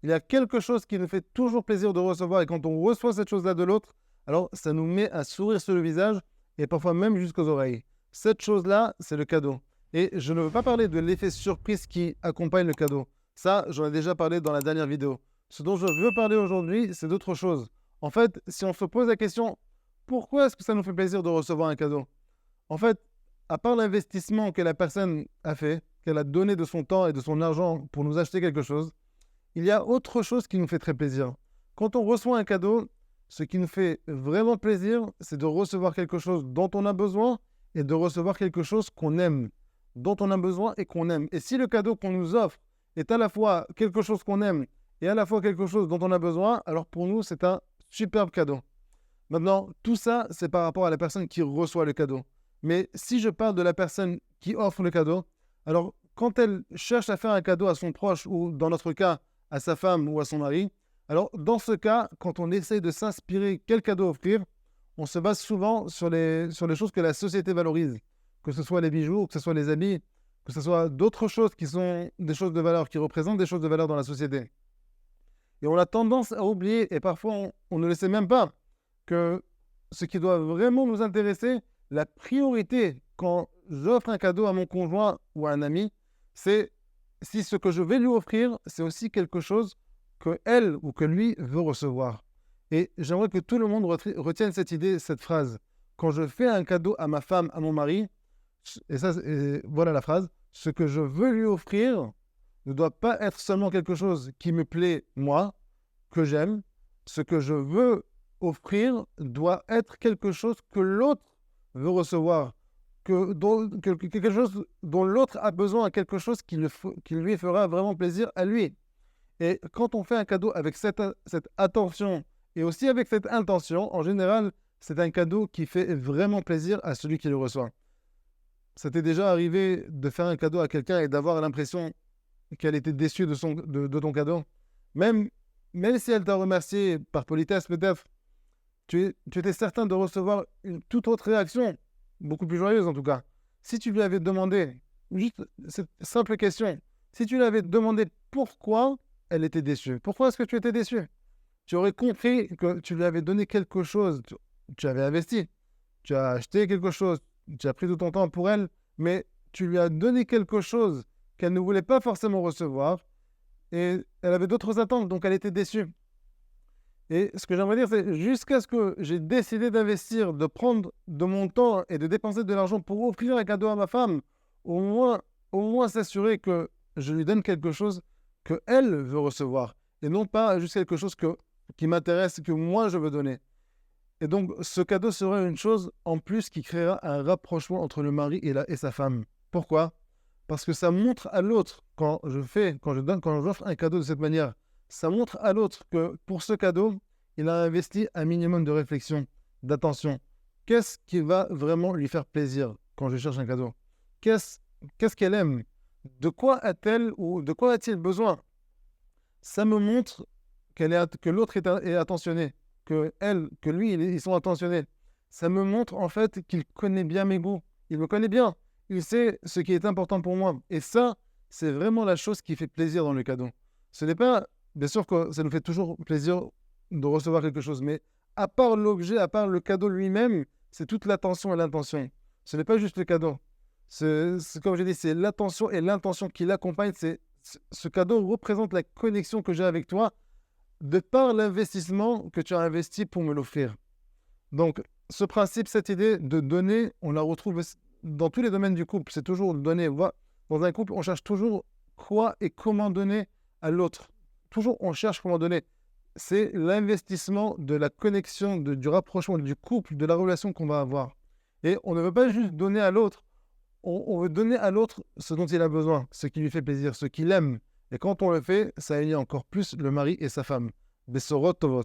il y a quelque chose qui nous fait toujours plaisir de recevoir, et quand on reçoit cette chose-là de l'autre, alors ça nous met un sourire sur le visage, et parfois même jusqu'aux oreilles. Cette chose-là, c'est le cadeau. Et je ne veux pas parler de l'effet surprise qui accompagne le cadeau. Ça, j'en ai déjà parlé dans la dernière vidéo. Ce dont je veux parler aujourd'hui, c'est d'autre chose. En fait, si on se pose la question, pourquoi est-ce que ça nous fait plaisir de recevoir un cadeau? En fait, à part l'investissement que la personne a fait, qu'elle a donné de son temps et de son argent pour nous acheter quelque chose, il y a autre chose qui nous fait très plaisir. Quand on reçoit un cadeau, ce qui nous fait vraiment plaisir, c'est de recevoir quelque chose dont on a besoin et de recevoir quelque chose qu'on aime, dont on a besoin et qu'on aime. Et si le cadeau qu'on nous offre est à la fois quelque chose qu'on aime et à la fois quelque chose dont on a besoin, alors pour nous, c'est un superbe cadeau. Maintenant, tout ça, c'est par rapport à la personne qui reçoit le cadeau. Mais si je parle de la personne qui offre le cadeau, alors quand elle cherche à faire un cadeau à son proche, ou dans notre cas, à sa femme ou à son mari, alors dans ce cas, quand on essaye de s'inspirer quel cadeau offrir, on se base souvent sur les choses que la société valorise, que ce soit les bijoux, que ce soit les habits, que ce soit d'autres choses qui sont des choses de valeur, qui représentent des choses de valeur dans la société. Et on a tendance à oublier, et parfois on ne le sait même pas, que ce qui doit vraiment nous intéresser, la priorité quand j'offre un cadeau à mon conjoint ou à un ami, c'est si ce que je vais lui offrir, c'est aussi quelque chose que elle ou que lui veut recevoir. Et j'aimerais que tout le monde retienne cette idée, cette phrase. Quand je fais un cadeau à ma femme, à mon mari, et ça, voilà la phrase, ce que je veux lui offrir ne doit pas être seulement quelque chose qui me plaît, moi, que j'aime. Ce que je veux offrir doit être quelque chose que l'autre veut recevoir, quelque chose dont l'autre a besoin, quelque chose qui lui fera vraiment plaisir à lui. Et quand on fait un cadeau avec cette attention et aussi avec cette intention, en général, c'est un cadeau qui fait vraiment plaisir à celui qui le reçoit. Ça t'est déjà arrivé de faire un cadeau à quelqu'un et d'avoir l'impression qu'elle était déçue de ton cadeau? Même, même si elle t'a remercié par politesse peut-être, tu étais certain de recevoir une toute autre réaction, beaucoup plus joyeuse en tout cas. Si tu lui avais demandé, juste cette simple question, si tu lui avais demandé pourquoi elle était déçue, pourquoi est-ce que tu étais déçu, tu aurais compris que tu lui avais donné quelque chose, tu avais investi, tu as acheté quelque chose, tu as pris tout ton temps pour elle, mais tu lui as donné quelque chose qu'elle ne voulait pas forcément recevoir, et elle avait d'autres attentes, donc elle était déçue. Et ce que j'aimerais dire, c'est jusqu'à ce que j'ai décidé d'investir, de prendre de mon temps et de dépenser de l'argent pour offrir un cadeau à ma femme, au moins s'assurer que je lui donne quelque chose qu'elle veut recevoir, et non pas juste quelque chose qui m'intéresse, que moi je veux donner. Et donc, ce cadeau serait une chose en plus qui créera un rapprochement entre le mari et sa femme. Pourquoi? Parce que ça montre à l'autre, quand j'offre un cadeau de cette manière, ça montre à l'autre que pour ce cadeau, il a investi un minimum de réflexion, d'attention. Qu'est-ce qui va vraiment lui faire plaisir quand je cherche un cadeau? Qu'est-ce qu'elle aime? De quoi a-t-elle ou de quoi a-t-il besoin? Ça me montre que l'autre est attentionné, que lui, ils sont attentionnés. Ça me montre en fait qu'il connaît bien mes goûts. Il me connaît bien. Il sait ce qui est important pour moi. Et ça, c'est vraiment la chose qui fait plaisir dans le cadeau. Ce n'est pas, bien sûr que ça nous fait toujours plaisir de recevoir quelque chose, mais à part l'objet, à part le cadeau lui-même, c'est toute l'attention et l'intention. Ce n'est pas juste le cadeau. Comme j'ai dit, c'est l'attention et l'intention qui l'accompagnent. Ce cadeau représente la connexion que j'ai avec toi de par l'investissement que tu as investi pour me l'offrir. Donc, ce principe, cette idée de donner, on la retrouve dans tous les domaines du couple. C'est toujours donner. Dans un couple, on cherche toujours quoi et comment donner à l'autre. Toujours, on cherche comment donner. C'est l'investissement de la connexion, du rapprochement du couple, de la relation qu'on va avoir. Et on ne veut pas juste donner à l'autre. On veut donner à l'autre ce dont il a besoin, ce qui lui fait plaisir, ce qu'il aime. Et quand on le fait, ça unit encore plus le mari et sa femme. Bessorot Tovot.